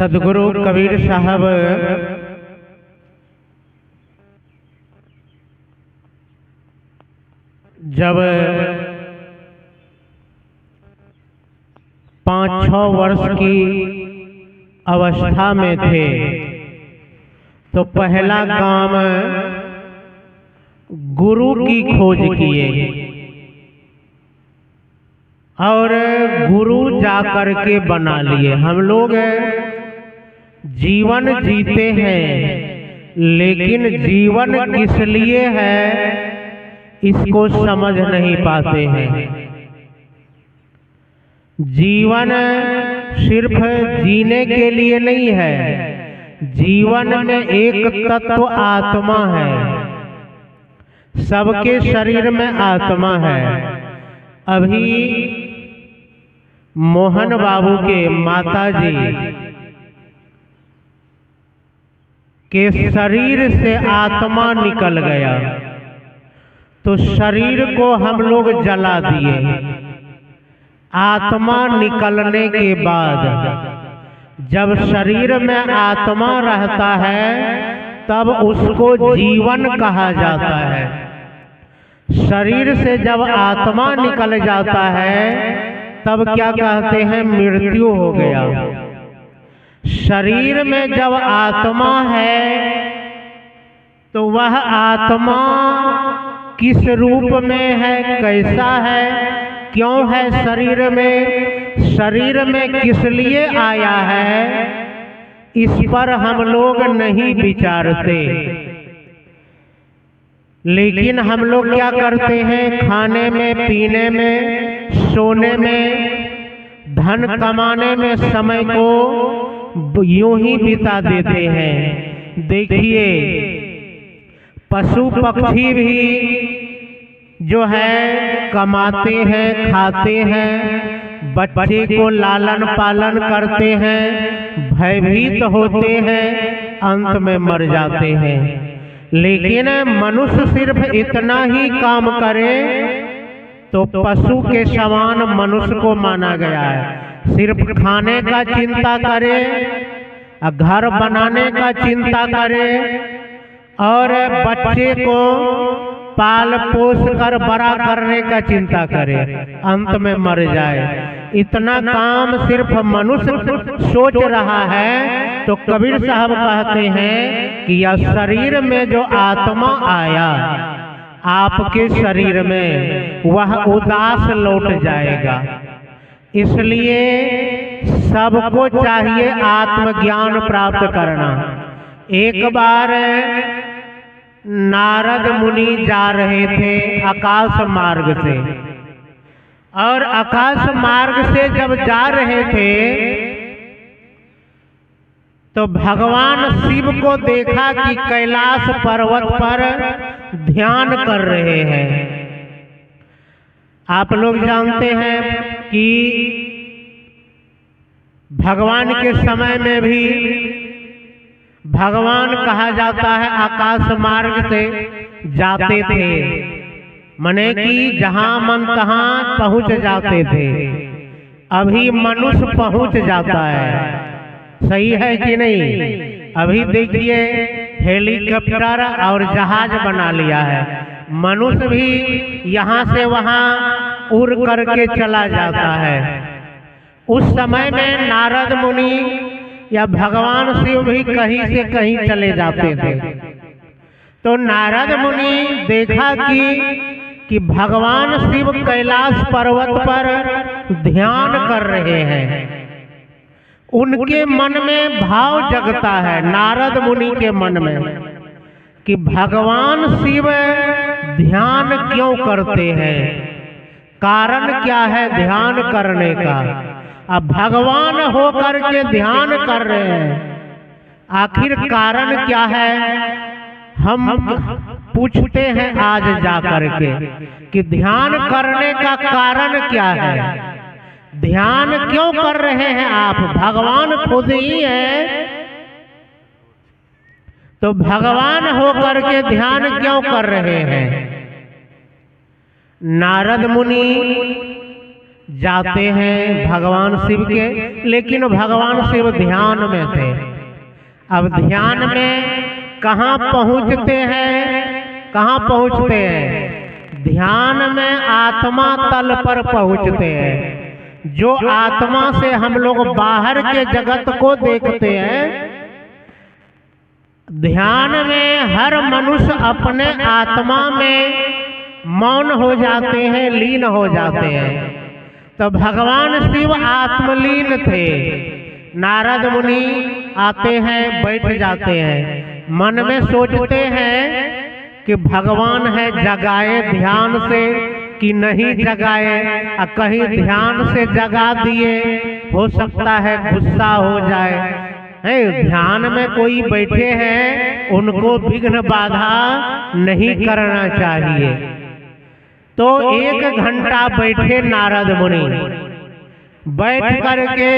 सदगुरु कबीर साहब जब 5-6 वर्ष की अवस्था में थे तो पहला काम गुरु की खोज किए और गुरु जाकर के बना लिए। हम लोग जीवन जीते हैं लेकिन जीवन किस लिए है इसको समझ नहीं पाते हैं। जीवन सिर्फ जीने के लिए नहीं है, जीवन में एक तत्व आत्मा है, सबके शरीर में आत्मा है। अभी मोहन बाबू के माताजी के शरीर से आत्मा निकल गया तो शरीर को हम लोग जला दिए। आत्मा निकलने के बाद जब शरीर में आत्मा रहता है तब उसको जीवन कहा जाता है। शरीर से जब आत्मा निकल जाता है तब क्या कहते हैं, मृत्यु हो गया। शरीर में जब आत्मा है तो वह आत्मा किस रूप में है, कैसा है, क्यों है शरीर में, शरीर में किस लिए आया है, इस पर हम लोग नहीं विचारते। लेकिन हम लोग क्या करते हैं, खाने में, पीने में, सोने में, धन कमाने में समय को यूं ही बिता देते हैं। देखिए पशु पक्षी भी जो है कमाते हैं, खाते हैं, बच्चे को लालन पालन करते हैं, भयभीत होते हैं, अंत में मर जाते हैं। लेकिन मनुष्य सिर्फ इतना ही काम करे तो पशु के समान मनुष्य को माना गया है। सिर्फ खाने का चिंता करे, घर बनाने का चिंता करे और बच्चे को पाल पोस कर बड़ा करने का चिंता करे, अंत में मर जाए। इतना काम सिर्फ मनुष्य सोच रहा है तो कबीर साहब कहते हैं कि यह शरीर में जो आत्मा आया आपके शरीर में वह उदास लौट जाएगा। इसलिए सबको चाहिए आत्मज्ञान प्राप्त करना। एक बार नारद मुनि जा रहे थे आकाश मार्ग से और आकाश मार्ग से जब जा रहे थे तो भगवान शिव को देखा कि कैलाश पर्वत पर ध्यान कर रहे हैं। आप लोग जानते हैं कि भगवान के समय में भी भगवान कहा जाता है आकाश मार्ग से जाते थे, मने कि जहां मन तहां पहुंच जाते थे। अभी मनुष्य पहुंच जाता है, सही है कि नहीं? अभी देखिए हेलीकॉप्टर और जहाज बना लिया है, मनुष्य भी यहाँ से वहाँ उड़ करके चला जाता है। उस समय में नारद मुनि या भगवान शिव भी कहीं से कहीं चले जाते थे। तो नारद मुनि देखा कि भगवान शिव कैलाश पर्वत पर ध्यान कर रहे हैं। उनके मन में भाव जगता है, नारद मुनि के मन में, कि भगवान शिव ध्यान क्यों करते हैं, कारण क्या है ध्यान करने का। अब भगवान होकर के ध्यान कर रहे हैं, आखिर कारण क्या है, हम पूछते हैं आज जाकर के कि ध्यान करने का कारण क्या है, ध्यान क्यों कर रहे हैं आप, भगवान खुद ही है तो भगवान होकर के ध्यान क्यों कर रहे हैं। नारद मुनि जाते हैं भगवान शिव के, लेकिन भगवान शिव ध्यान में थे। अब ध्यान में कहाँ पहुँचते हैं, कहाँ पहुँचते हैं? ध्यान में आत्मा तल पर पहुँचते हैं। जो आत्मा से हम लोग बाहर के जगत को देखते हैं, ध्यान में हर मनुष्य अपने आत्मा में मौन हो जाते हैं, लीन हो जाते हैं। तो भगवान शिव आत्मलीन थे। नारद मुनि आते हैं, बैठ जाते हैं, मन में सोचते हैं कि भगवान है, जगाए ध्यान से कि नहीं जगाए, कहीं ध्यान से जगा दिए हो सकता है गुस्सा हो जाए। है ध्यान में कोई बैठे हैं, उनको विघ्न बाधा नहीं करना चाहिए। तो 1 घंटा बैठे नारद मुनि, बैठ करके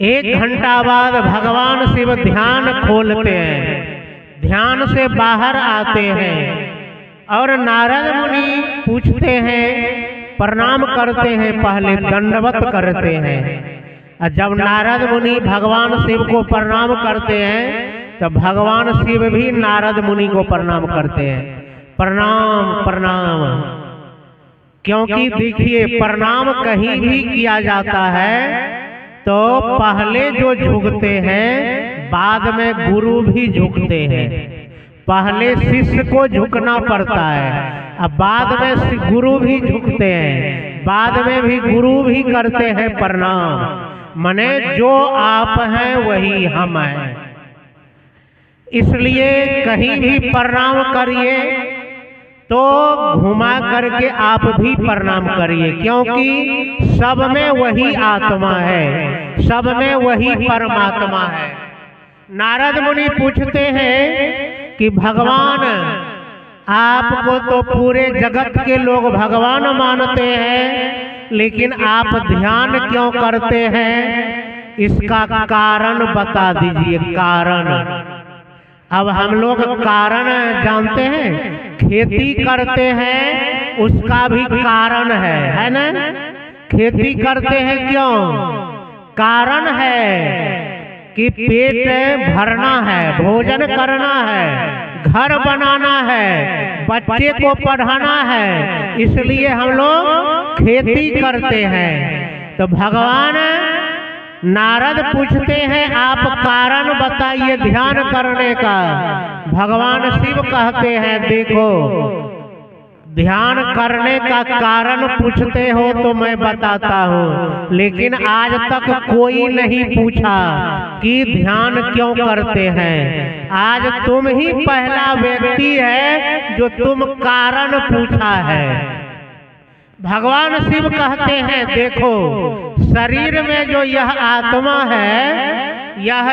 1 घंटा बाद भगवान शिव ध्यान खोलते हैं, ध्यान से बाहर आते हैं और नारद मुनि पूछते हैं, प्रणाम करते हैं, पहले दंडवत करते हैं। जब नारद मुनि भगवान शिव को प्रणाम करते हैं तो भगवान शिव भी नारद मुनि को प्रणाम करते हैं। प्रणाम प्रणाम, क्योंकि देखिए प्रणाम कहीं भी किया जाता है तो पहले जो झुकते हैं बाद में गुरु भी झुकते हैं। पहले शिष्य को झुकना पड़ता है, अब बाद में गुरु भी झुकते हैं, बाद में भी गुरु भी करते हैं प्रणाम। मने जो आप हैं वही हम हैं, इसलिए कहीं भी प्रणाम करिए तो घुमा करके आप भी प्रणाम करिए, क्योंकि सब में वही आत्मा है, सब में वही परमात्मा है। नारद मुनि पूछते हैं कि भगवान, आपको तो पूरे जगत के लोग भगवान मानते हैं, लेकिन आप ध्यान क्यों करते हैं? इसका कारण बता दीजिए। कारण अब हम लोग कारण जानते हैं, खेती करते हैं उसका भी कारण है ना? खेती करते हैं क्यों? कारण है कि पेट भरना है, भोजन करना है, घर बनाना है, बच्चे को पढ़ाना है, इसलिए हम लोग खेती करते हैं। तो भगवान नारद पूछते हैं, आप कारण बताइए ध्यान करने का। भगवान शिव कहते हैं, देखो ध्यान करने का कारण पूछते हो तो मैं बताता हूँ, लेकिन आज तक कोई नहीं पूछा कि ध्यान क्यों करते हैं। आज तुम ही पहला व्यक्ति है जो तुम कारण पूछा है। भगवान शिव कहते हैं, देखो शरीर में जो यह आत्मा है, यह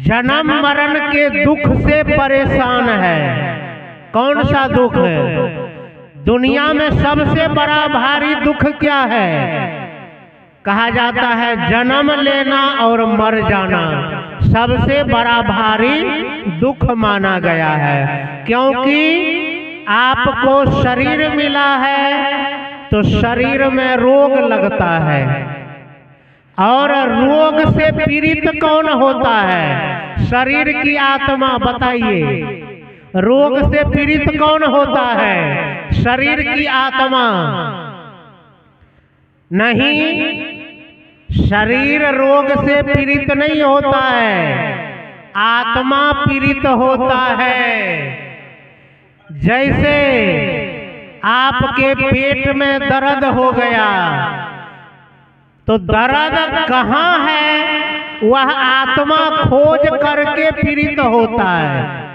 जन्म मरण के दुख से परेशान है। कौन सा दुख है? दुनिया में सबसे बड़ा भारी दुख क्या है? कहा जाता है जन्म लेना और मर जाना सबसे बड़ा भारी दुख माना गया है, क्योंकि आपको शरीर मिला है तो शरीर में रोग लगता है, और रोग से पीड़ित कौन होता है? शरीर की आत्मा। बताइए, रोग से पीड़ित कौन होता है? शरीर की आत्मा। नहीं, शरीर रोग से पीड़ित नहीं होता है, आत्मा पीड़ित होता है। जैसे आपके पेट में दर्द हो गया तो दर्द कहाँ है वह आत्मा खोज करके पीड़ित होता है।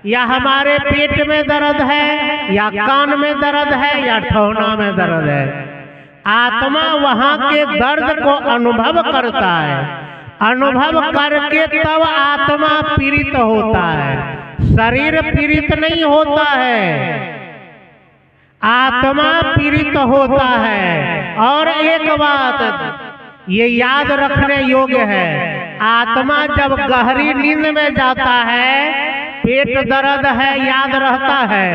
या हमारे पेट में दर्द है, या कान में दर्द है, या ठौना में दर्द है, आत्मा वहाँ के दर्द को अनुभव करता है, अनुभव करके तब आत्मा पीड़ित होता है। शरीर पीड़ित नहीं होता है, आत्मा पीड़ित होता है। और एक बात ये याद रखने योग्य है, आत्मा जब गहरी नींद में जाता है, पेट दर्द है याद रहता है,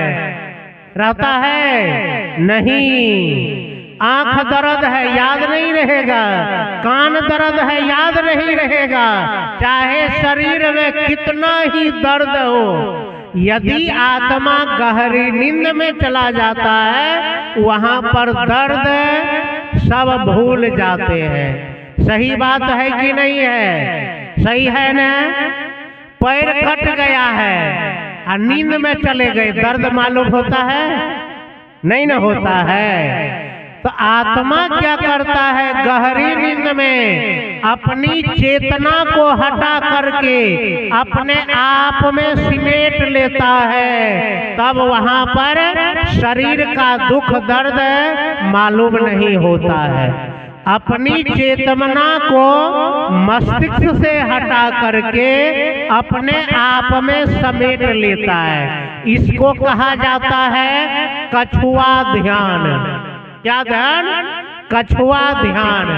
रहता है नहीं। आंख दर्द है याद नहीं रहेगा, कान दर्द है याद नहीं रहेगा, चाहे शरीर में कितना ही दर्द हो, यदि आत्मा गहरी नींद में चला जाता है वहां पर दर्द सब भूल जाते हैं। सही बात है कि नहीं है? सही है ना? पैर कट गया है और नींद में चले गए, दर्द मालूम होता है? नहीं ना होता है। तो आत्मा क्या करता है? गहरी नींद में अपनी चेतना को हटा करके अपने आप में सिमेट लेता है, तब वहां पर शरीर का दुख दर्द मालूम नहीं होता है। अपनी चेतना को मस्तिष्क से हटा करके अपने आप में समेट लेता है। इसको कहा जाता है कछुआ ध्यान। क्या ध्यान? कछुआ ध्यान।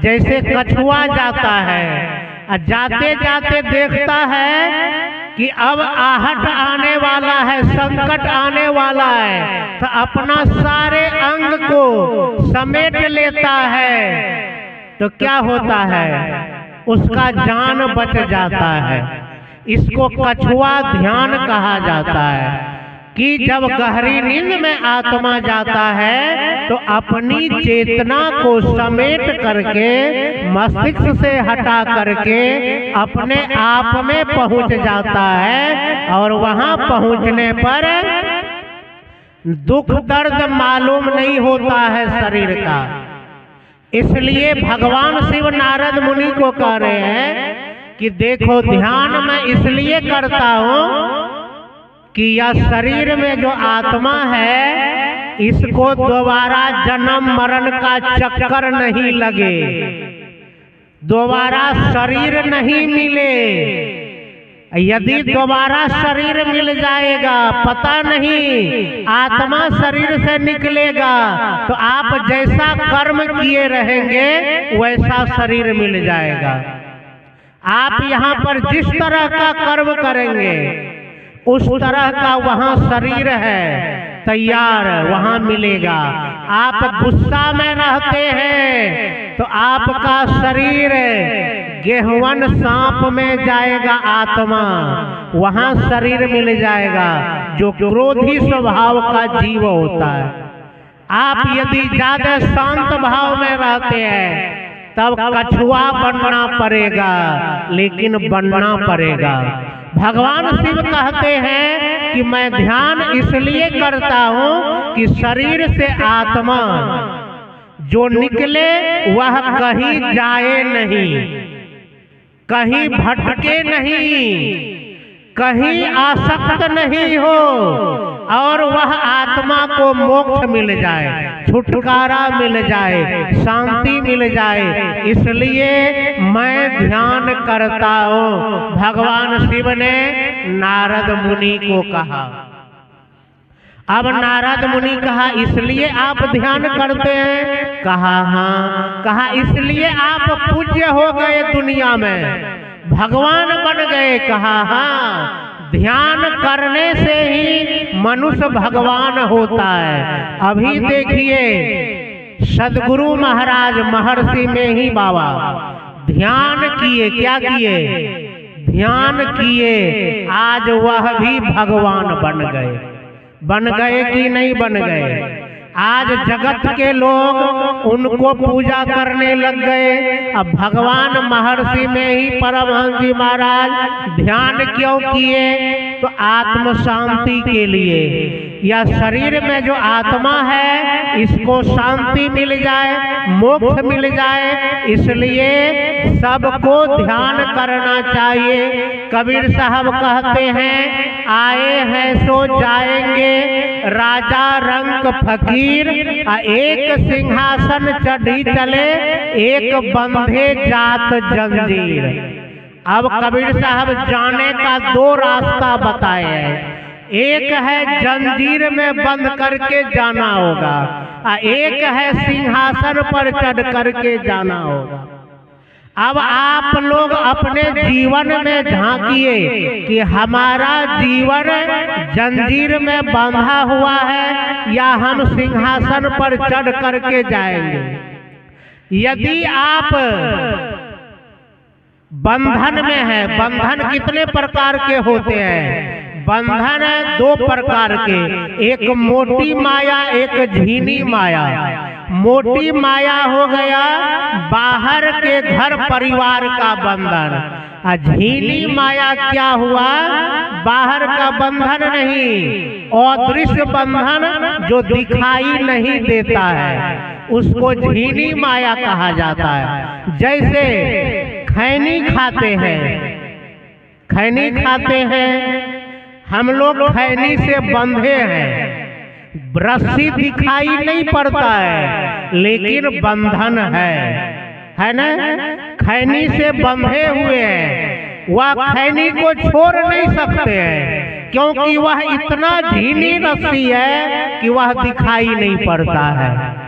जैसे कछुआ जाता है, जाते जाते देखता है कि अब आहट आने वाला है, संकट आने वाला है, तो अपना सारे अंग को समेट लेता है, तो क्या होता है? उसका जान बच जाता है। इसको कछुआ ध्यान कहा जाता है कि जब गहरी नींद में आत्मा जाता है तो अपनी चेतना को समेट करके मस्तिष्क से हटा करके अपने आप में पहुंच जाता है, और वहां पहुंचने पर दुख दर्द मालूम नहीं होता है शरीर का। इसलिए भगवान शिव नारद मुनि को कह रहे हैं कि देखो, ध्यान मैं इसलिए करता हूं कि यह शरीर में जो आत्मा है इसको दोबारा जन्म मरण का चक्कर नहीं लगे, दोबारा शरीर नहीं मिले। यदि दोबारा शरीर मिल जाएगा, पता नहीं आत्मा शरीर से निकलेगा तो आप जैसा कर्म किए रहेंगे वैसा शरीर मिल जाएगा। आप यहाँ पर जिस तरह का कर्म करेंगे उस तरह का वहां शरीर है तैयार, वहां मिलेगा। आप गुस्सा में रहते हैं तो आपका शरीर गेहवन सांप में जाएगा, आत्मा वहां शरीर मिल जाएगा जो क्रोधी स्वभाव का जीव होता है। आप यदि ज्यादा शांत भाव में रहते हैं तब कछुआ बनना पड़ेगा, लेकिन बनना पड़ेगा। भगवान शिव कहते हैं कि मैं ध्यान इसलिए करता हूं कि शरीर से आत्मा जो निकले वह कहीं जाए नहीं, कहीं भटके नहीं, कहीं आसक्त नहीं हो, और वह आत्मा को मोक्ष मिल जाए, छुटकारा मिल जाए, शांति मिल जाए। इसलिए मैं ध्यान करता हूँ। भगवान शिव ने नारद मुनि को कहा। अब नारद मुनि कहा, इसलिए आप ध्यान करते हैं? कहा हाँ। कहा इसलिए आप पूज्य हो गए दुनिया में, भगवान बन गए? कहा हाँ। ध्यान करने से ही मनुष्य भगवान होता है। अभी देखिए सदगुरु महाराज महर्षि में ही बाबा ध्यान किए। क्या किए? ध्यान किए। आज वह भी भगवान बन गए। बन गए कि नहीं बन गए? आज जगत के लोग उनको पूजा करने लग गए। अब भगवान महर्षि में ही परमहंस जी महाराज ध्यान क्यों किए? तो आत्म शांति के लिए, या शरीर में जो आत्मा है इसको शांति मिल जाए, मोक्ष मिल जाए, इसलिए सबको ध्यान करना चाहिए। कबीर साहब कहते हैं, आए हैं सो जाएंगे, राजा रंग फकीर, एक सिंहासन चढ़ी चले, एक बंधे जात जंजीर। अब कबीर साहब जाने का दो रास्ता बताए हैं। एक है जंजीर में बंद करके जाना होगा, एक है सिंहासन पर चढ़ करके जाना होगा। अब आप लोग अपने जीवन में झांकिए कि हमारा जीवन जंजीर में बांधा हुआ है या हम सिंहासन पर चढ़ करके जाएंगे। यदि आप बंधन में है, बंधन कितने प्रकार के होते हैं? बंधन है दो प्रकार के, एक मोटी माया, एक झीनी माया। मोटी माया हो गया बाहर के घर परिवार का बंधन, और झीनी माया क्या हुआ? बाहर का बंधन नहीं, अदृश्य बंधन जो दिखाई नहीं देता है, उसको झीनी माया कहा जाता है। जैसे खैनी खाते हैं, खैनी खाते हैं, हम लोग खैनी से बंधे हैं, रस्सी दिखाई नहीं पड़ता है लेकिन बंधन है ना? खैनी से बंधे हुए हैं, वह खैनी को छोड़ नहीं सकते हैं क्योंकि वह इतना झीनी रस्सी है कि वह दिखाई नहीं पड़ता है।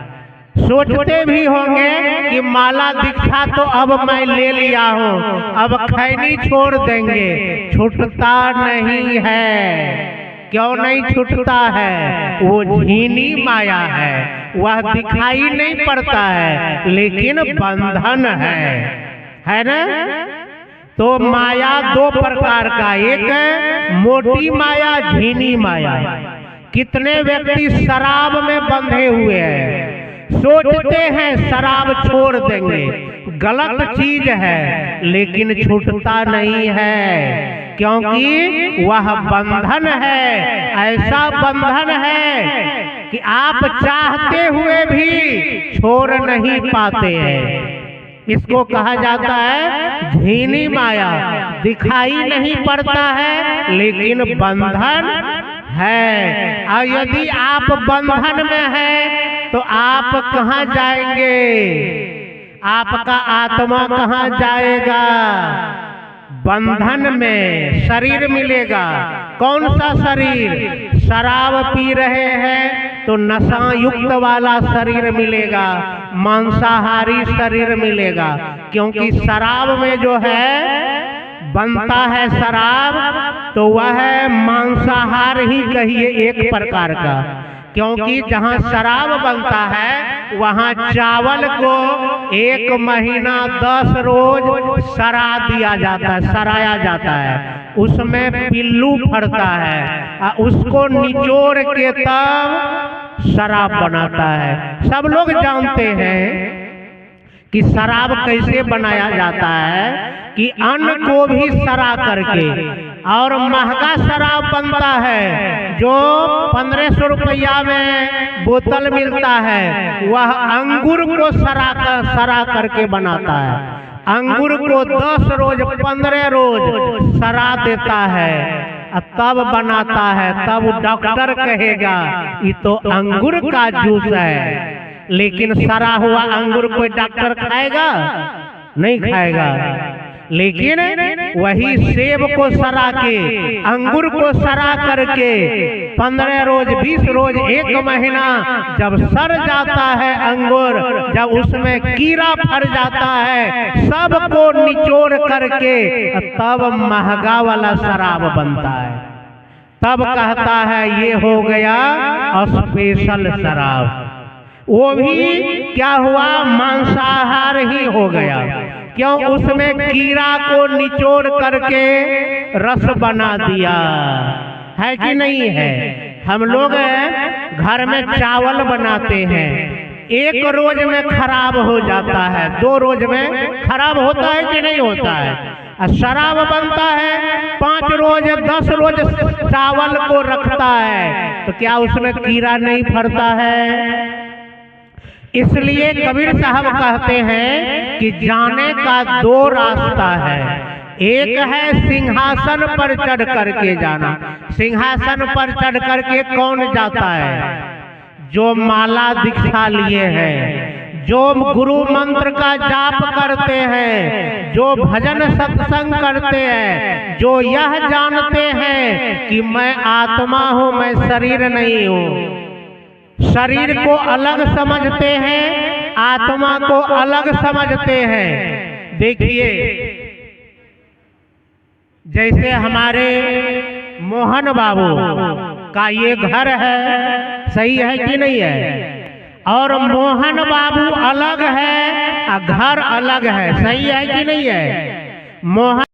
सोचते भी होंगे कि माला दिखा तो अब मैं ले लिया हूँ, अब खैनी छोड़ देंगे, छूटता नहीं है। क्यों नहीं छूटता है? वो झीनी माया है, वह दिखाई नहीं पड़ता है लेकिन बंधन है ना? तो माया दो प्रकार का, एक मोटी माया, झीनी माया। कितने व्यक्ति शराब में बंधे हुए हैं, सोचते हैं शराब छोड़ देंगे, गलत चीज है लेकिन छूटता नहीं है क्योंकि वह बंधन है। ऐसा बंधन है कि आप चाहते हुए भी छोड़ नहीं पाते हैं। इसको कहा जाता है झीनी माया, दिखाई नहीं पड़ता है लेकिन बंधन है। और यदि आप बंधन में हैं तो आप कहाँ जाएंगे? आपका आत्मा कहाँ जाएगा? बंधन में शरीर मिलेगा। कौन सा शरीर? शराब पी रहे हैं तो नशा युक्त वाला शरीर मिलेगा, मांसाहारी शरीर मिलेगा, क्योंकि शराब में जो है बनता है शराब तो वह मांसाहार ही कहिए एक प्रकार का, क्योंकि जहाँ शराब बनता है वहाँ चावल को 1 महीना 10 रोज सरा दिया जाता है, सराया जाता है, उसमें पिल्लू फड़ता है, उसको निचोड़ के तब शराब बनाता है। सब लोग जानते हैं कि शराब कैसे बनाया जाता है, कि अन्न को भी सरा करके, और महंगा शराब बनता है जो 1500 रुपया में बोतल मिलता है, वह अंगूर को सरा करके बनाता है। अंगूर को 10 रोज 15 रोज सरा देता है तब बनाता है, तब डॉक्टर कहेगा ये तो अंगूर का जूस है। लेकिन सरा हुआ अंगूर कोई डॉक्टर खाएगा? नहीं खाएगा। लेकिन वही सेब को सरा के, अंगूर को सरा करके 15 रोज 20 रोज 1 महीना जब सड़ जाता है अंगूर, जब उसमें कीड़ा फर जाता है, सबको निचोड़ करके तब महंगा वाला शराब बनता है। तब कहता है ये हो गया स्पेशल शराब। वो भी क्या हुआ? मांसाहार ही हो गया। क्यों? उसमें कीड़ा को निचोड़ करके रस बना दिया है कि नहीं है? हम लोग घर में चावल बनाते हैं, 1 रोज में खराब हो जाता है, 2 रोज में खराब होता है कि नहीं होता है? शराब बनता है 5 रोज 10 रोज चावल को रखता है तो क्या उसमें कीड़ा नहीं फरता है? इसलिए कबीर साहब कहते हैं कि जाने का 2 रास्ता है। एक है सिंहासन पर चढ़ करके जाना। सिंहासन पर चढ़ करके कौन जाता है? जो माला दीक्षा लिए हैं, जो गुरु मंत्र का जाप करते हैं, जो भजन सत्संग करते हैं, जो यह जानते हैं कि मैं आत्मा हूँ, मैं शरीर नहीं हूँ। शरीर को अलग समझते हैं, आत्मा को अलग समझते हैं। देखिए जैसे हमारे मोहन बाबू का ये घर है, सही है कि नहीं है? और मोहन बाबू अलग है और घर अलग है, सही है कि नहीं है? मोहन